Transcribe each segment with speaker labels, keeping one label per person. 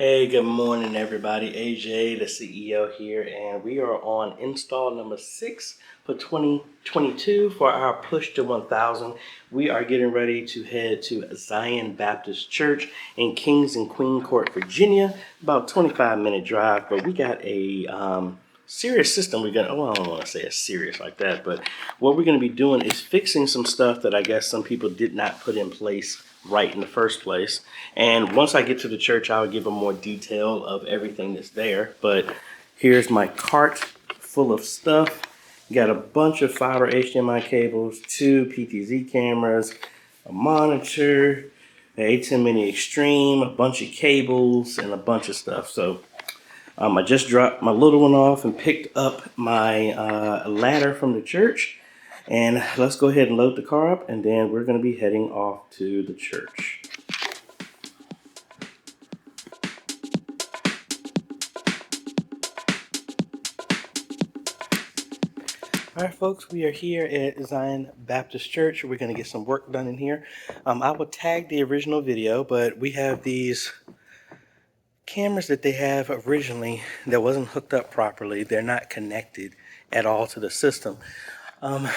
Speaker 1: Hey, good morning, everybody. AJ, the CEO here, and we are on install number 6 for 2022 for our push to 1,000. We are getting ready to head to Zion Baptist Church in Kings and Queen Court, Virginia. About 25-minute drive, but we got a serious system. I don't want to say it's serious like that, but what we're going to be doing is fixing some stuff that I guess some people did not put in place right in the first place. And once I get to the church, I'll give a more detail of everything that's there. But here's my cart full of stuff. Got a bunch of fiber HDMI cables, 2 PTZ cameras, a monitor, an A10 Mini Extreme, a bunch of cables, and a bunch of stuff. So I just dropped my little one off and picked up my ladder from the church. And let's go ahead and load the car up, and then we're going to be heading off to the church. All right, folks, we are here at Zion Baptist Church. We're going to get some work done in here. I will tag the original video, but we have these cameras that they have originally that wasn't hooked up properly. They're not connected at all to the system. I'm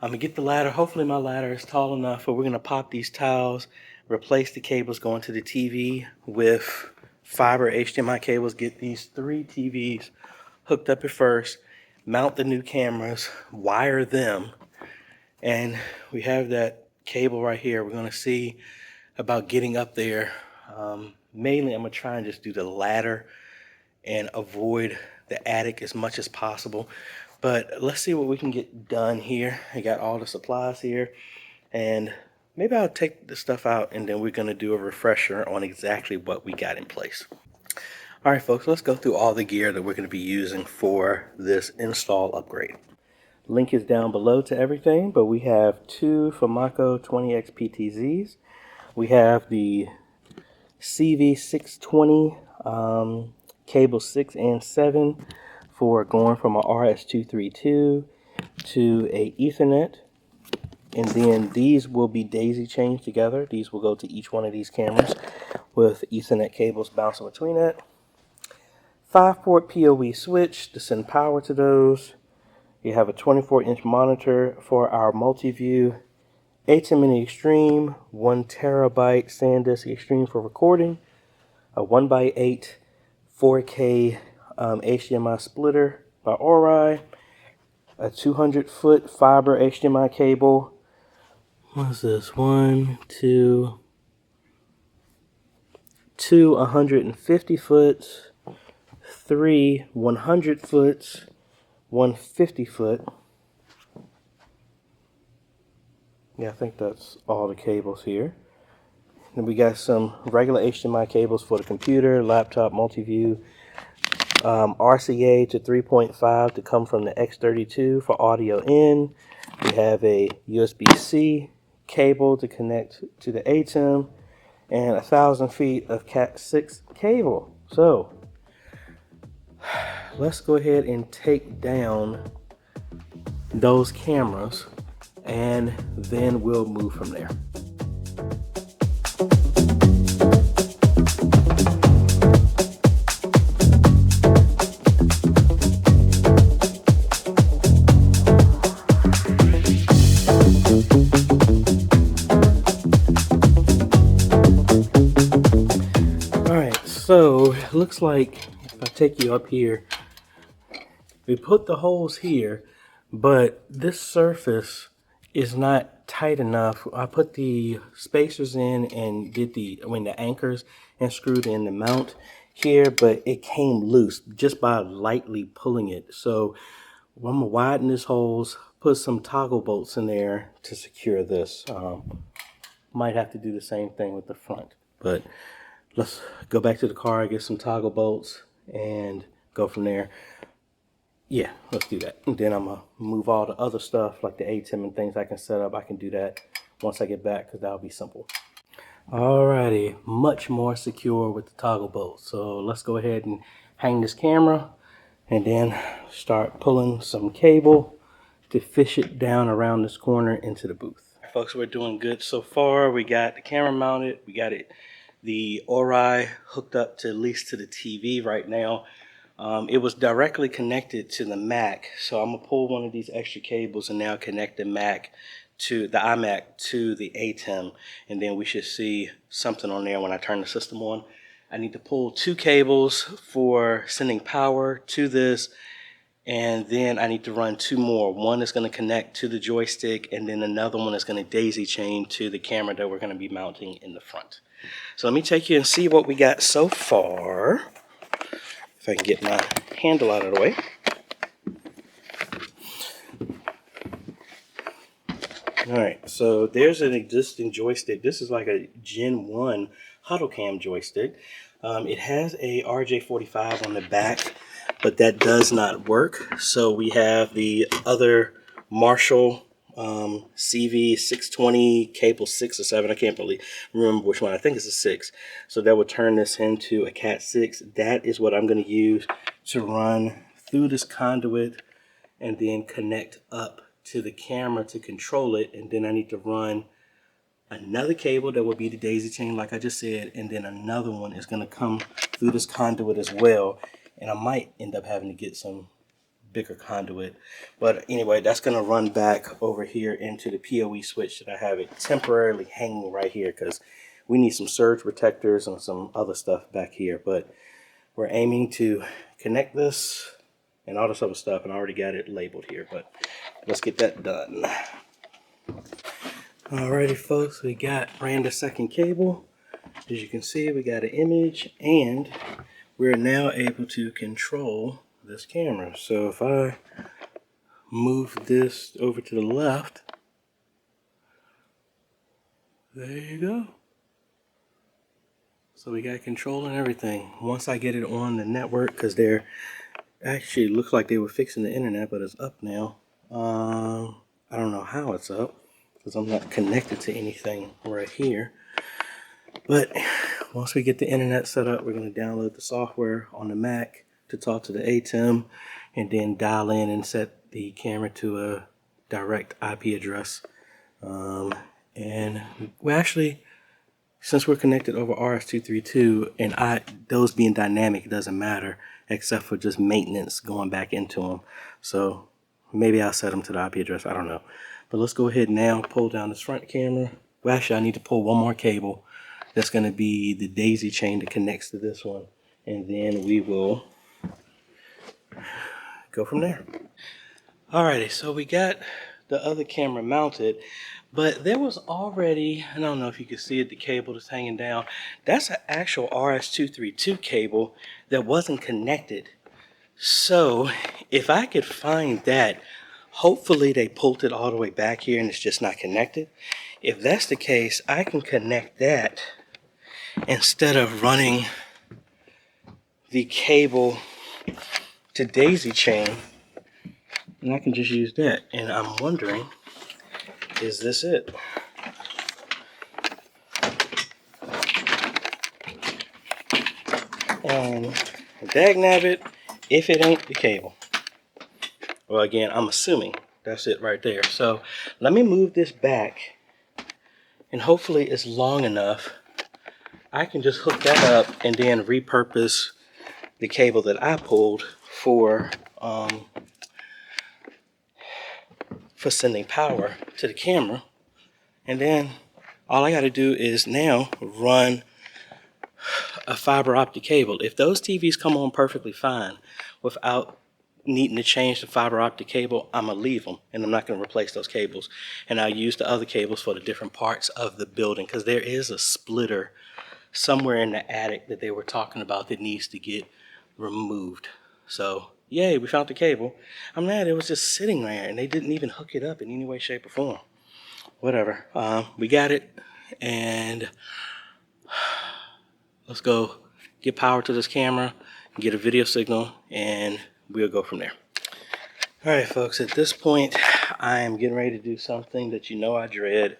Speaker 1: going to get the ladder. Hopefully my ladder is tall enough, but we're going to pop these tiles, replace the cables going to the TV with fiber HDMI cables, get these 3 TVs hooked up at first, mount the new cameras, wire them, and we have that cable right here. We're going to see about getting up there. Mainly I'm going to try and just do the ladder and avoid the attic as much as possible. But let's see what we can get done here. I got all the supplies here, and maybe I'll take the stuff out and then we're going to do a refresher on exactly what we got in place. All right, folks, let's go through all the gear that we're going to be using for this install upgrade. Link is down below to everything, but we have 2 Famaco 20X PTZs. We have the CV620 cable 6 and 7 for going from a RS-232 to a Ethernet. And then these will be daisy chained together. These will go to each one of these cameras with Ethernet cables bouncing between it. 5-port PoE switch to send power to those. You have a 24-inch monitor for our multi-view. A10 Mini Extreme, 1 terabyte SanDisk Extreme for recording. A 1x8 4K HDMI splitter by Ori. A 200-foot fiber HDMI cable. What's this? 2 150 foot, 3 100 foot, 1 50 foot. Yeah, I think that's all the cables here. Then we got some regular HDMI cables for the computer, laptop, multi-view, RCA to 3.5 to come from the X32 for audio in. We have a USB-C cable to connect to the ATEM, and 1,000 feet of Cat6 cable. So let's go ahead and take down those cameras, and then we'll move from there. So it looks like if I take you up here, we put the holes here, but this surface is not tight enough. I put the spacers in and did the anchors and screwed in the mount here, but it came loose just by lightly pulling it. So I'm gonna widen these holes, put some toggle bolts in there to secure this. Might have to do the same thing with the front, but let's go back to the car, get some toggle bolts, and go from there. Yeah, let's do that. And then I'm going to move all the other stuff, like the ATEM and things I can set up. I can do that once I get back, because that'll be simple. Alrighty, much more secure with the toggle bolts. So let's go ahead and hang this camera, and then start pulling some cable to fish it down around this corner into the booth. Folks, we're doing good so far. We got the camera mounted. We got it the Ori hooked up to at least to the TV right now. It was directly connected to the Mac, so I'm gonna pull one of these extra cables and now connect the Mac to the iMac to the ATEM, and then we should see something on there when I turn the system on. I need to pull 2 cables for sending power to this, and then I need to run 2 more. One is going to connect to the joystick, and then another one is going to daisy chain to the camera that we're going to be mounting in the front. So let me take you and see what we got so far. If I can get my handle out of the way. Alright, so there's an existing joystick. This is like a Gen 1 Huddle Cam joystick. It has a RJ45 on the back, but that does not work. So we have the other Marshall CV620 cable 6 or 7. I can't really remember which one. I think it's a 6. So that would turn this into a Cat 6. That is what I'm going to use to run through this conduit and then connect up to the camera to control it. And then I need to run another cable that will be the daisy chain like I just said, and then another one is going to come through this conduit as well, and I might end up having to get some bigger conduit. But anyway, that's going to run back over here into the PoE switch that I have it temporarily hanging right here because we need some surge protectors and some other stuff back here. But we're aiming to connect this and all this other stuff, and I already got it labeled here, but let's get that done. Alrighty folks, we ran the second cable. As you can see, we got an image, and we're now able to control this camera. So if I move this over to the left, there you go. So we got control and everything. Once I get it on the network, because they're actually looks like they were fixing the internet, but it's up now. I don't know how it's up because I'm not connected to anything right here. But once we get the internet set up, we're going to download the software on the Mac to talk to the ATEM, and then dial in and set the camera to a direct IP address. And we actually, since we're connected over RS-232, and those being dynamic, it doesn't matter except for just maintenance going back into them. So maybe I'll set them to the IP address. I don't know. But let's go ahead now, pull down this front camera. Well, actually, I need to pull one more cable. That's going to be the daisy chain that connects to this one. And then we will go from there. Alrighty, so we got the other camera mounted, but there was already, I don't know if you can see it, the cable that's hanging down. That's an actual RS-232 cable that wasn't connected. So if I could find that, hopefully they pulled it all the way back here and it's just not connected. If that's the case, I can connect that instead of running the cable to daisy chain, and I can just use that. And I'm wondering, is this it? And dagnabbit, if it ain't the cable. Well, again, I'm assuming that's it right there. So let me move this back, and hopefully it's long enough. I can just hook that up and then repurpose the cable that I pulled for sending power to the camera. And then all I got to do is now run a fiber optic cable. If those TVs come on perfectly fine without needing to change the fiber optic cable, I'm gonna leave them and I'm not gonna replace those cables. And I'll use the other cables for the different parts of the building, because there is a splitter somewhere in the attic that they were talking about that needs to get removed. So yay, we found the cable. I'm mad it was just sitting there and they didn't even hook it up in any way, shape, or form. Whatever. We got it, and let's go get power to this camera, get a video signal, and we'll go from there. All right, folks, at this point, I am getting ready to do something that you know I dread.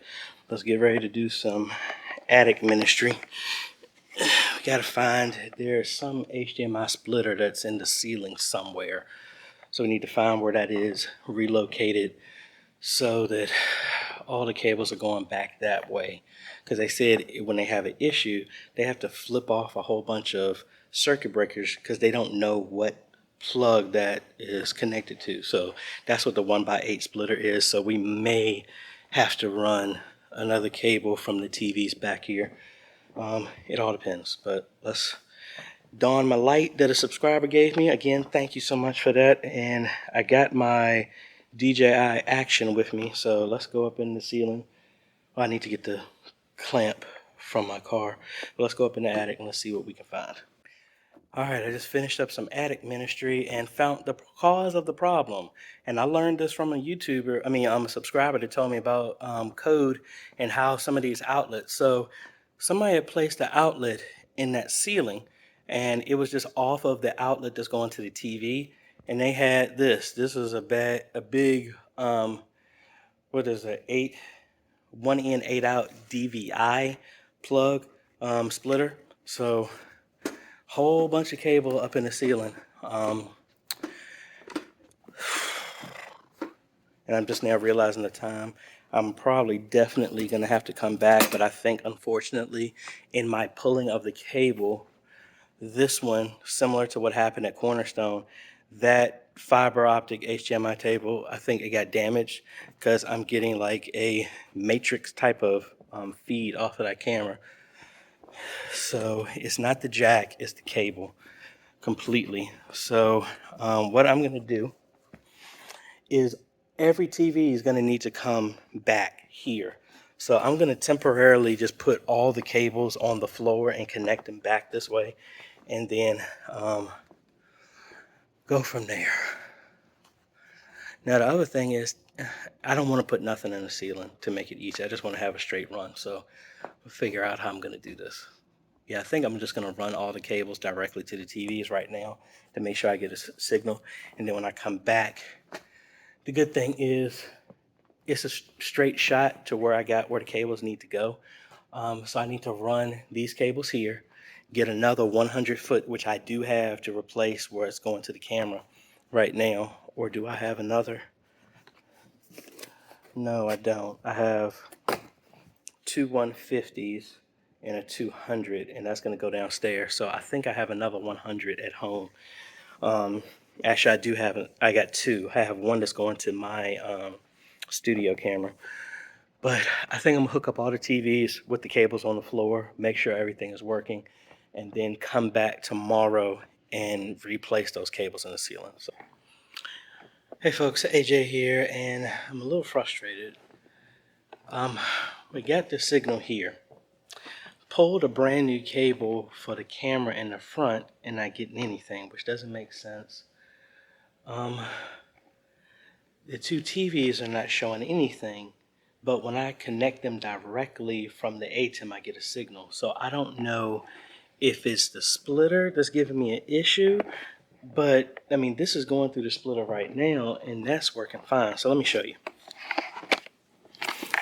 Speaker 1: Let's get ready to do some attic ministry. We gotta find, there's some HDMI splitter that's in the ceiling somewhere. So we need to find where that is, relocate it, so that all the cables are going back that way, because they said when they have an issue, they have to flip off a whole bunch of circuit breakers because they don't know what plug that is connected to. So that's what the 1x8 splitter is. So we may have to run another cable from the TVs back here. It all depends, but let's don my light that a subscriber gave me. Again, thank you so much for that. And I got my DJI Action with me, so let's go up in the ceiling. Well, I need to get the clamp from my car. But let's go up in the attic and let's see what we can find. All right, I just finished up some attic ministry and found the cause of the problem. And I learned this from a YouTuber, a subscriber that told me about code and how some of these outlets. So somebody had placed the outlet in that ceiling, and it was just off of the outlet that's going to the TV. And they had this. This is a big, what is it, 1 in 8 out DVI plug splitter. So whole bunch of cable up in the ceiling. And I'm just now realizing the time. I'm probably definitely going to have to come back, but I think unfortunately in my pulling of the cable, this one, similar to what happened at Cornerstone, that fiber optic HDMI cable, I think it got damaged because I'm getting like a matrix type of feed off of that camera. So it's not the jack, it's the cable completely. So what I'm going to do is every TV is going to need to come back here. So I'm going to temporarily just put all the cables on the floor and connect them back this way, and then go from there. Now the other thing is, I don't want to put nothing in the ceiling to make it easy. I just want to have a straight run. So we'll figure out how I'm going to do this. Yeah, I think I'm just going to run all the cables directly to the TVs right now to make sure I get a signal. And then when I come back, the good thing is it's a straight shot to where the cables need to go. So I need to run these cables here, get another 100 foot, which I do have to replace where it's going to the camera right now. Or do I have another? No, I don't. I have two 150s and a 200, and that's going to go downstairs. So I think I have another 100 at home. Actually, I got two. I have one that's going to my studio camera. But I think I'm going to hook up all the TVs with the cables on the floor, make sure everything is working, and then come back tomorrow and replace those cables in the ceiling. So, hey folks, AJ here, and I'm a little frustrated. We got the signal here. Pulled a brand new cable for the camera in the front and not getting anything, which doesn't make sense. The two TVs are not showing anything, but when I connect them directly from the ATEM, I get a signal. So I don't know if it's the splitter that's giving me an issue, but this is going through the splitter right now and that's working fine. So let me show you.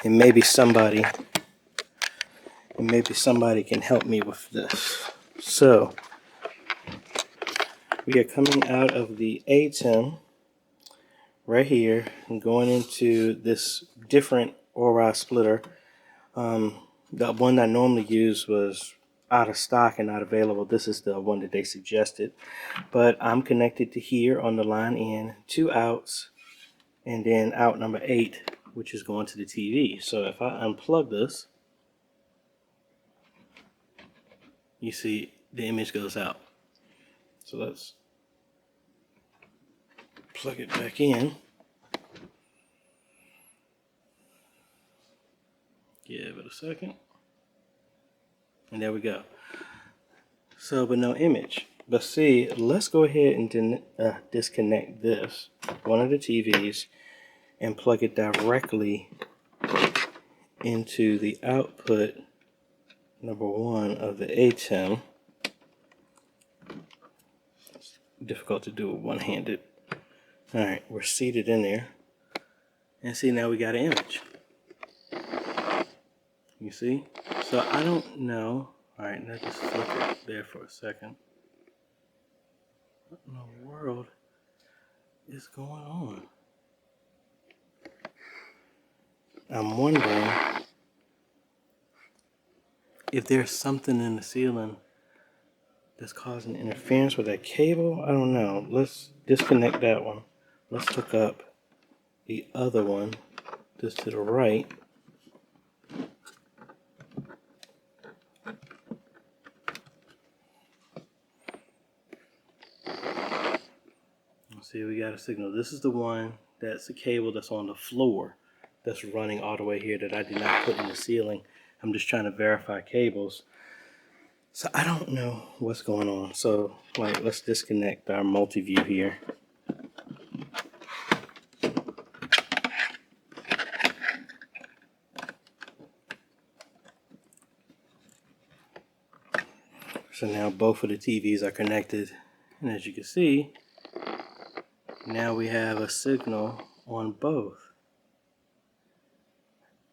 Speaker 1: And maybe somebody can help me with this. So we are coming out of the ATEM right here and going into this different Ori splitter. The one I normally use was out of stock and not available. This is the one that they suggested. But I'm connected to here on the line in, 2 outs, and then out number 8, which is going to the TV. So if I unplug this, you see the image goes out. So let's plug it back in. Give it a second. And there we go. So, but no image. But see, let's go ahead and disconnect this, one of the TVs, and plug it directly into the output number 1 of the ATEM. It's difficult to do with one-handed. Alright, we're seated in there. And see, now we got an image. You see? So I don't know. Alright, let's just flip it there for a second. What in the world is going on? I'm wondering if there's something in the ceiling that's causing interference with that cable. I don't know. Let's disconnect that one. Let's hook up the other one, just to the right. See, we got a signal. This is the one that's the cable that's on the floor that's running all the way here that I did not put in the ceiling. I'm just trying to verify cables. So I don't know what's going on. So like, let's disconnect our multi-view here. So now both of the TVs are connected. And as you can see, now we have a signal on both.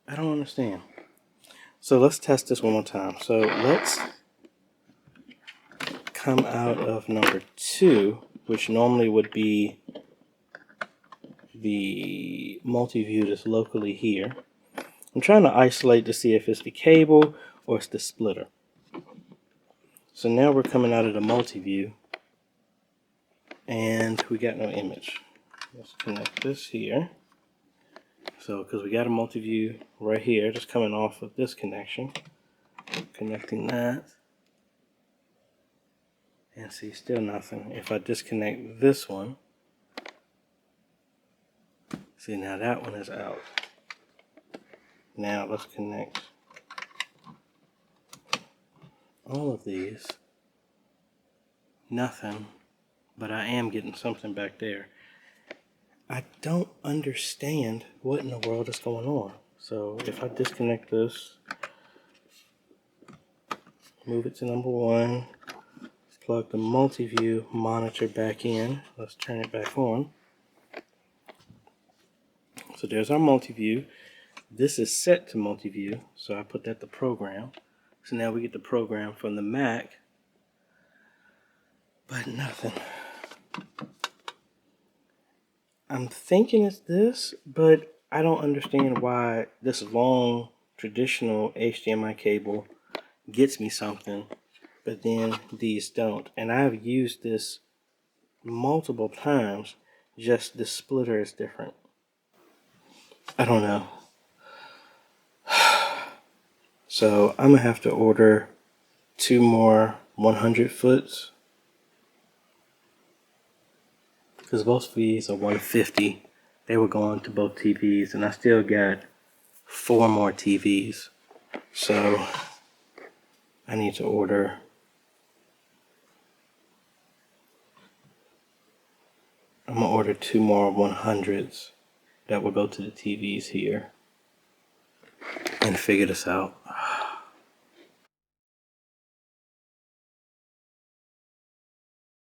Speaker 1: I don't understand. So let's test this one more time. So let's come out of number 2, which normally would be the multi-view that's locally here. I'm trying to isolate to see if it's the cable or it's the splitter. So now we're coming out of the multi-view and we got no image. Let's connect this here. So because we got a multi-view right here, just coming off of this connection, connecting that, and see, still nothing. If I disconnect this one, see, now that one is out. Now let's connect all of these. Nothing, but I am getting something back there. I don't understand what in the world is going on. So if I disconnect this, move it to number 1, plug the multi-view monitor back in. Let's turn it back on. So there's our multi-view. This is set to multi-view, so I put that to program. So now we get the program from the Mac, but nothing. I'm thinking it's this, but I don't understand why this long traditional HDMI cable gets me something, but then these don't. And I've used this multiple times, just the splitter is different. I don't know. So I'm gonna have to order 2 more 100 foots, because both of these are 150. They were going to both TVs, and I still got 4 more TVs. So I need to order I'm gonna order 2 more 100s that will go to the TVs here and figure this out.